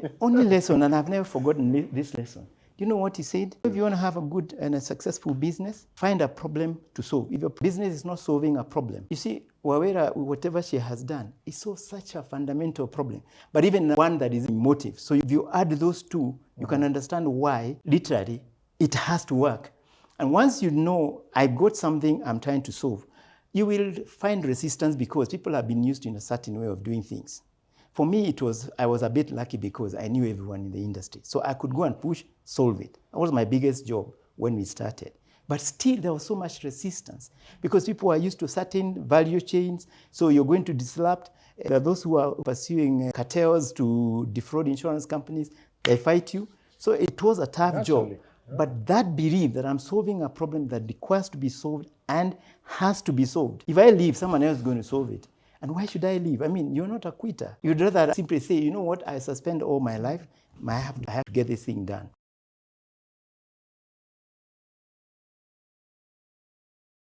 The only lesson, and I've never forgotten this lesson. Do you know what he said? If you want to have a good and a successful business, find a problem to solve. If your business is not solving a problem, you see, Wawera, whatever she has done, is such a fundamental problem. But even one that is emotive. So if you add those two, you can understand why, literally, it has to work. And once you know, I've got something I'm trying to solve, you will find resistance because people have been used to a certain way of doing things. For me, I was a bit lucky because I knew everyone in the industry. So I could go and push, solve it. That was my biggest job when we started. But still, there was so much resistance because people are used to certain value chains. So you're going to disrupt. There are those who are pursuing cartels to defraud insurance companies. They fight you. So it was a tough job. But that belief that I'm solving a problem that requires to be solved and has to be solved. If I leave, someone else is going to solve it. And why should I leave? I mean, you're not a quitter. You'd rather simply say, you know what, I suspend all my life. I have to get this thing done.